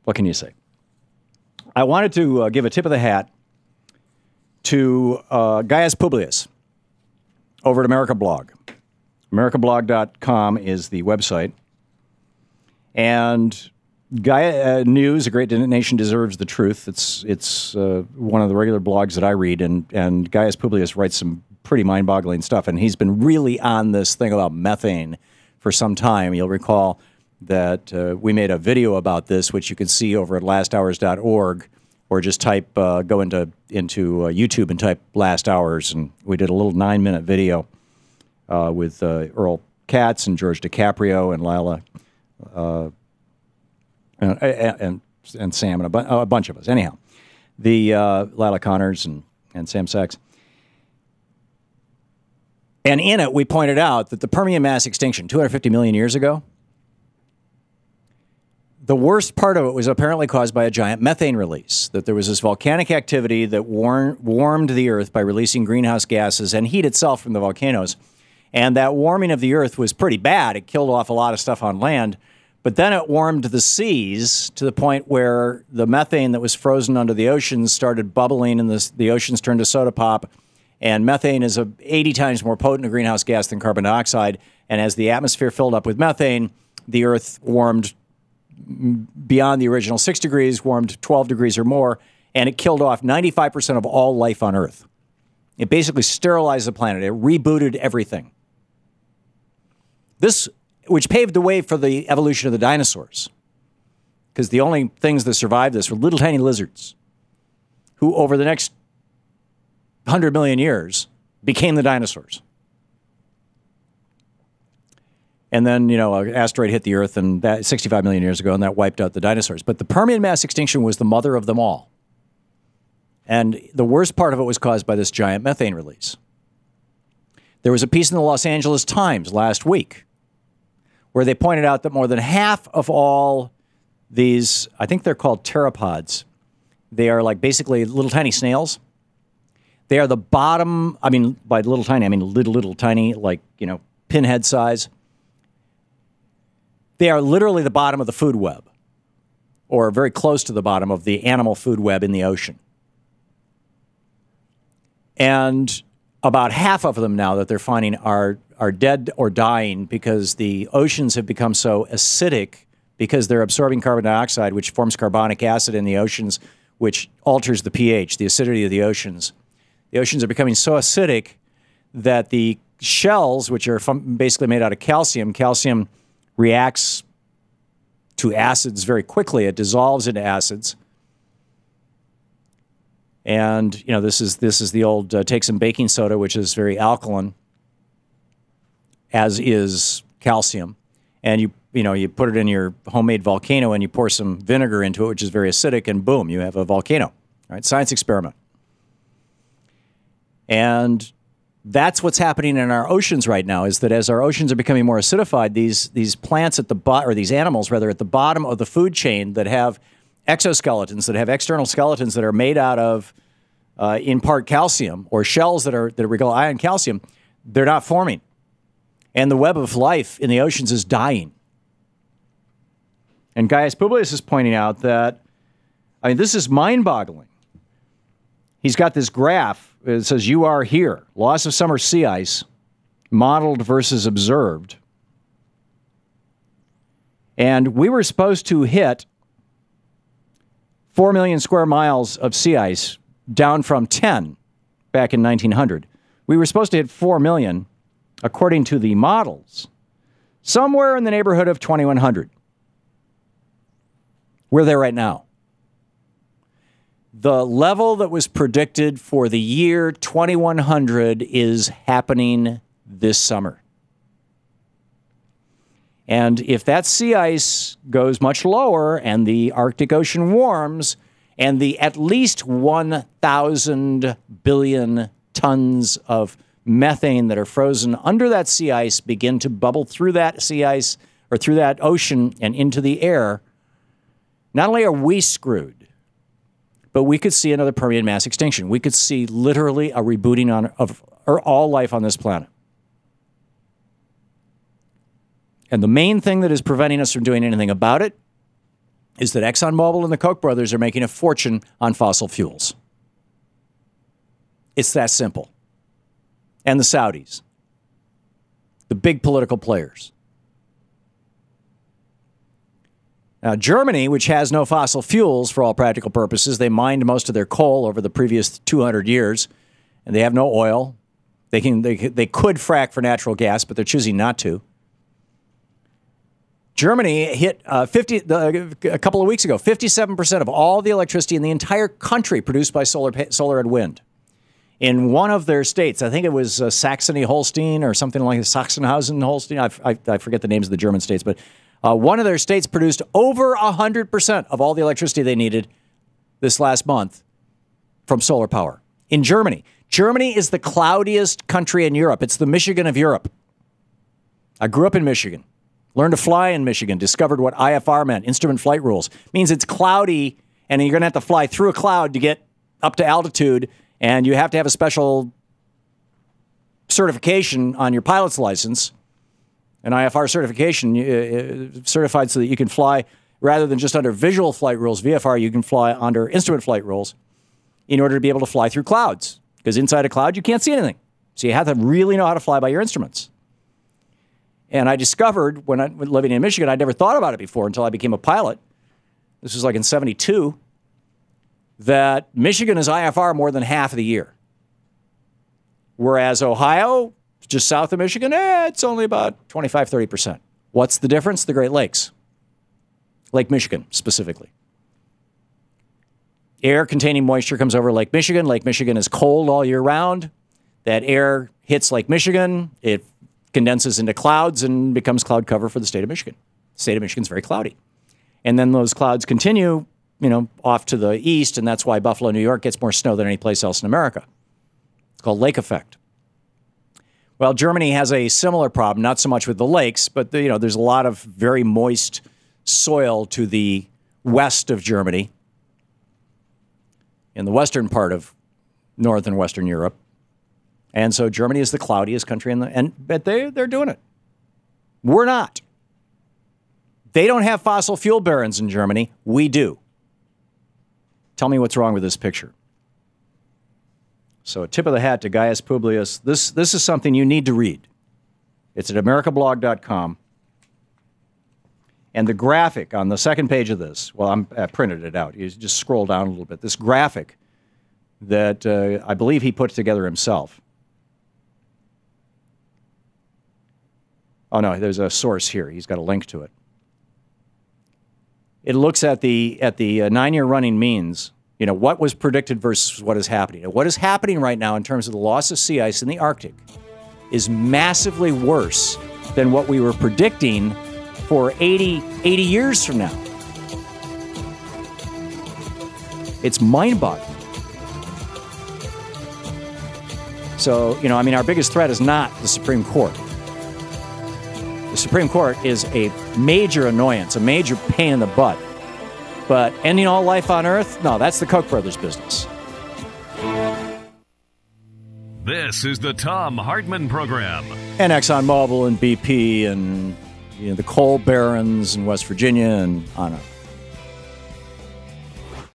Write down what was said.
What can you say? I wanted to give a tip of the hat to Gaius Pubilus over at America Blog. AmericaBlog.com is the website. And Gaia News, A Great Nation Deserves the Truth. It's one of the regular blogs that I read, and Gaius Pubilus writes some pretty mind-boggling stuff, and he's been really on this thing about methane for some time. You'll recall that we made a video about this, which you can see over at lasthours.org, or just type, go into YouTube and type Last Hours, and we did a little 9-minute video with Earl Katz and George DiCaprio and Lila and Sam and a bunch of us. Anyhow, the Lila Connors and Sam Sachs. And in it, we pointed out that the Permian mass extinction 250 million years ago, the worst part of it was apparently caused by a giant methane release, that there was this volcanic activity that warmed the Earth by releasing greenhouse gases and heat itself from the volcanoes. And that warming of the Earth was pretty bad. It killed off a lot of stuff on land. But then it warmed the seas to the point where the methane that was frozen under the oceans started bubbling, and the oceans turned to soda pop. And methane is 80 times more potent a greenhouse gas than carbon dioxide. And as the atmosphere filled up with methane, the Earth warmed beyond the original 6 degrees, warmed 12 degrees or more, and it killed off 95% of all life on Earth. It basically sterilized the planet. It rebooted everything. This, which paved the way for the evolution of the dinosaurs, because the only things that survived this were little tiny lizards, who over the next 100 million years became the dinosaurs. And then, an asteroid hit the Earth, and that 65 million years ago, and that wiped out the dinosaurs. But the Permian mass extinction was the mother of them all. And the worst part of it was caused by this giant methane release. There was a piece in the Los Angeles Times last week where they pointed out that more than half of all these, I think they're called pteropods. They are like basically little tiny snails. They are the bottom, by little tiny, little tiny, like, pinhead size. They are literally the bottom of the food web, or very close to the bottom of the animal food web in the ocean. And about half of them now that they're finding are dead or dying because the oceans have become so acidic because they're absorbing carbon dioxide, which forms carbonic acid in the oceans, which alters the pH, the acidity of the oceans. The oceans are becoming so acidic that the shells, which are basically made out of calcium reacts to acids very quickly. It dissolves into acids. And, this is the old take some baking soda, which is very alkaline, as is calcium. And you put it in your homemade volcano and you pour some vinegar into it, which is very acidic, and boom, you have a volcano. All right, science experiment. And that's what's happening in our oceans right now, is that as our oceans are becoming more acidified, these plants at the bottom, or these animals rather, at the bottom of the food chain that have exoskeletons, that have external skeletons that are made out of, in part, calcium, or shells that rely on calcium, they're not forming. And the web of life in the oceans is dying. And Gaius Pubilus is pointing out that, this is mind-boggling. He's got this graph. It says, you are here. Loss of summer sea ice, modeled versus observed. And we were supposed to hit 4 million square miles of sea ice, down from 10 back in 1900. We were supposed to hit 4 million, according to the models, somewhere in the neighborhood of 2100. We're there right now. The level that was predicted for the year 2100 is happening this summer. And if that sea ice goes much lower and the Arctic Ocean warms and the at least 1,000 billion tons of methane that are frozen under that sea ice begin to bubble through that sea ice or through that ocean and into the air, not only are we screwed, but we could see another Permian mass extinction. We could see literally a rebooting of all life on this planet. And the main thing that is preventing us from doing anything about it is that ExxonMobil and the Koch brothers are making a fortune on fossil fuels. It's that simple. And the Saudis, the big political players. Now, Germany, which has no fossil fuels for all practical purposes, they mined most of their coal over the previous 200 years, and they have no oil. They could frack for natural gas, but they're choosing not to. Germany hit a couple of weeks ago, 57% of all the electricity in the entire country produced by solar and wind. In one of their states, I think it was Saxony-Holstein or something like Sachsenhausen-Holstein. I forget the names of the German states, but one of their states produced over 100% of all the electricity they needed this last month from solar power. In Germany. Germany is the cloudiest country in Europe. It's the Michigan of Europe. I grew up in Michigan. Learned to fly in Michigan. Discovered what IFR meant, instrument flight rules. Means it's cloudy, and you're going to have to fly through a cloud to get up to altitude, and you have to have a special certification on your pilot's license. An IFR certification certified so that you can fly rather than just under visual flight rules, VFR, you can fly under instrument flight rules in order to be able to fly through clouds. Because inside a cloud, you can't see anything. So you have to really know how to fly by your instruments. And I discovered when I was living in Michigan, I'd never thought about it before until I became a pilot. This was like in 72, that Michigan is IFR more than half of the year. Whereas Ohio, just south of Michigan, it's only about 25, 30%. What's the difference? The Great Lakes. Lake Michigan, specifically. Air containing moisture comes over Lake Michigan. Lake Michigan is cold all year round. That air hits Lake Michigan. It condenses into clouds and becomes cloud cover for the state of Michigan. The state of Michigan is very cloudy. And then those clouds continue, off to the east, and that's why Buffalo, New York gets more snow than any place else in America. It's called lake effect. Well, Germany has a similar problem, not so much with the lakes, but there's a lot of very moist soil to the west of Germany, in the western part of North and Western Europe. And so Germany is the cloudiest country but they're doing it. We're not. They don't have fossil fuel barons in Germany. We do. Tell me what's wrong with this picture. So a tip of the hat to Gaius Pubilus. This is something you need to read. It's at americablog.com. And the graphic on the second page of this, I printed it out. You just scroll down a little bit. This graphic that I believe he put together himself. Oh, no, there's a source here. He's got a link to it. It looks at the 9-year running means, what was predicted versus what is happening. And what is happening right now in terms of the loss of sea ice in the Arctic is massively worse than what we were predicting for 80 years from now. It's mind-boggling. So, our biggest threat is not the Supreme Court. The Supreme Court is a major annoyance, a major pain in the butt. But ending all life on Earth, no, that's the Koch brothers' business. This is the Thom Hartmann Program. And ExxonMobil and BP and the coal barons in West Virginia and on